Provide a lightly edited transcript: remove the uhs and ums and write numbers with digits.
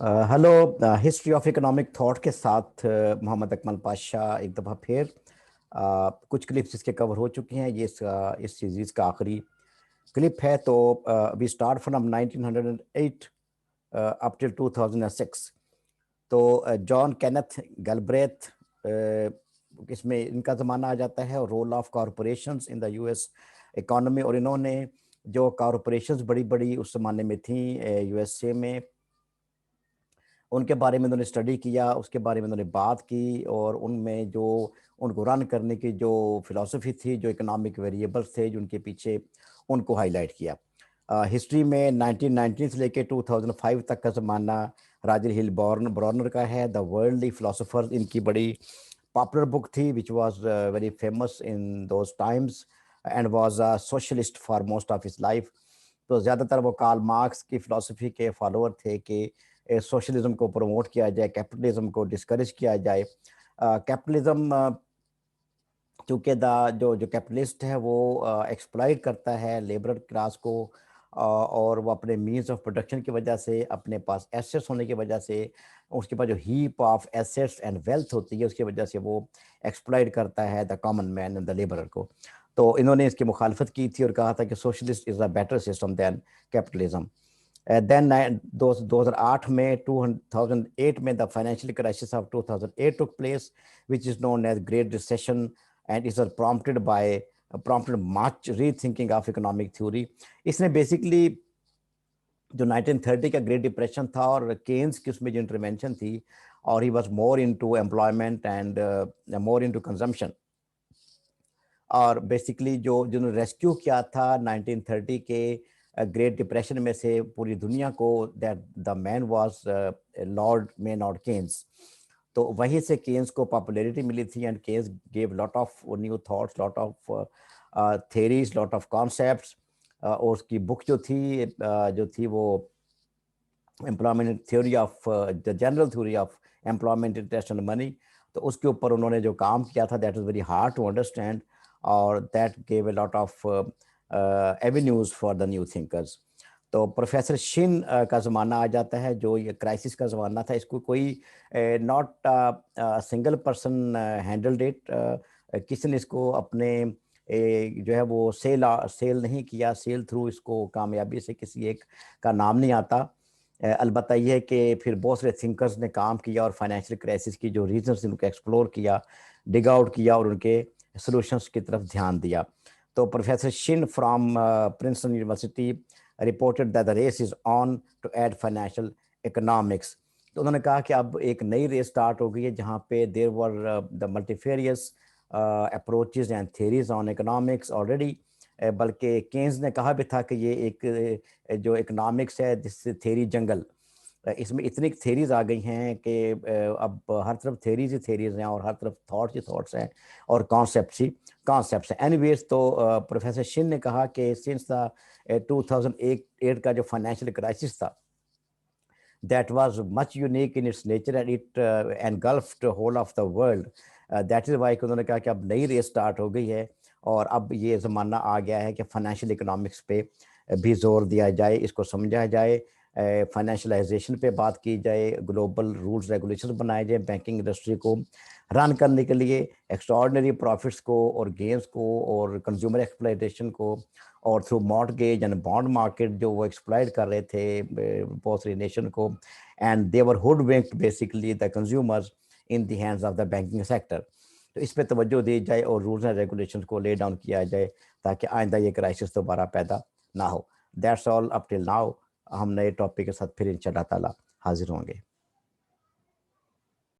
Hello. History of economic thought के साथ मोहम्मद अकमल पाशा एक दफ़ा फिर कुछ क्लिप्स इसके कवर हो चुकी हैं। ये इस सीरीज़ का आखिरी क्लिप है। तो we start from 1908 up till 2006। तो जॉन केनेथ गैल्ब्रेथ इसमें इनका ज़माना आ जाता है, और role of corporations in the US economy. और इन्होंने जो कॉरपोरेशंस बड़ी बड़ी उस ज़माने में थी यूएसए में, उनके बारे में उन्होंने स्टडी किया, उसके बारे में उन्होंने बात की, और उनमें जो उनको रन करने की जो फिलॉसफी थी, जो इकोनॉमिक वेरिएबल्स थे जो उनके पीछे, उनको हाईलाइट किया। हिस्ट्री में 1919 से लेके 2005 तक का ज़माना राजर हिल ब्रॉनर का है। द वर्ल्डली फिलोसोफर्स इनकी बड़ी पॉपुलर बुक थी, which was very famous in those times and was a socialist for most of his life. तो ज़्यादातर वो कार्ल मार्क्स की फ़िलासफ़ी के फॉलोअर थे कि सोशलिज्म को प्रमोट किया जाए, कैपिटलिज्म को डिस्करेज किया जाए। कैपिटलिज्म चूँकि जो कैपिटलिस्ट है वो एक्सप्लॉइट करता है लेबर क्लास को, और वो अपने मीन्स ऑफ प्रोडक्शन की वजह से, अपने पास एसेट्स होने की वजह से, उसके पास जो heap of assets and wealth होती है, उसकी वजह से वो एक्सप्लॉइट करता है the common man and the labourer को। तो इन्होंने इसकी मुखालफत की थी और कहा था कि socialist is a better system than capitalism. Then 2008 में 2008 में the financial crisis of 2008 took place, which is known as Great Recession, and it was prompted much rethinking of economic theory. इसने बेसिकली जो 1930 का ग्रेट डिप्रेशन था और Keynes की उसमें जो इंटरवेंशन थी, और he was more into employment and more into consumption. और बेसिकली जो जिन्होंने रेस्क्यू किया था 1930 के ग्रेट डिप्रेशन में से पूरी दुनिया को, that the man was Lord Maynard Keynes. तो वहीं से केन्स को पॉपुलैरिटी मिली थी, and Keynes gave lot of new thoughts, lot of theories, lot of concepts. और उसकी बुक जो थी वो employment theory of the general theory of employment, interest and money. तो उसके ऊपर उन्होंने जो काम किया था, that is very hard to understand, और that gave a lot of avenues for the new thinkers. तो प्रोफेसर शिन का ज़माना आ जाता है, जो ये क्राइसिस का ज़माना था। इसको कोई not single person handled it, किसी ने इसको अपने जो है वो सेल नहीं किया, सेल थ्रू इसको कामयाबी से किसी एक का नाम नहीं आता। अलबत्ता ये है कि फिर बहुत सारे थिंकर्स ने काम किया और फाइनेंशियल क्राइसिस की जो रीजंस उनको एक्सप्लोर किया, डिग आउट किया, और उनके सॉल्यूशंस की तरफ ध्यान दिया। तो professor Shin from Princeton University reported that the race is on to add financial economics. तो उन्होंने कहा कि अब एक नई रेस स्टार्ट हो गई है, जहाँ पे there were the multifarious approaches and theories on economics already. बल्कि केन्स ने कहा भी था कि ये एक जो इकोनॉमिक्स है, दिस थेरी जंगल, इसमें इतनी थेरीज आ गई हैं कि अब हर तरफ थेरीज ही थेरीज हैं, और हर तरफ थॉट्स ही थॉट्स हैं, और कॉन्सेप्ट्स हैं। एनीवेज, तो प्रोफेसर शिन ने कहा कि सिंस द 2008 का जो फाइनेंशियल क्राइसिस था, that was much unique in its nature, and it engulfed the whole of the world. That is why उन्होंने कहा कि अब नई रेस स्टार्ट हो गई है, और अब ये ज़माना आ गया है कि फाइनेंशियल इकोनॉमिक्स पे भी जोर दिया जाए, इसको समझा जाए, फाइनेंशलाइजेशन पे बात की जाए, ग्लोबल रूल्स रेगुलेशंस बनाए जाए बैंकिंग इंडस्ट्री को रन करने के लिए, एक्स्ट्राऑर्डिनरी प्रॉफिट्स को और गेन्स को और कंज्यूमर एक्सप्लॉयटेशन को, और through mortgage and bond market जो वो एक्सप्लॉइट कर रहे थे बहुत सारी नेशन को, and they were hoodwinked basically the consumers in the hands of the banking sector. तो इस पे तवज्जो दी जाए और रूल्स एंड रेगुलेशंस को ले डाउन किया जाए, ताकि आइंदा ये क्राइसिस दोबारा पैदा ना हो। That's all up till now. हम नए टॉपिक के साथ फिर इंशाल्लाह ताला हाजिर होंगे।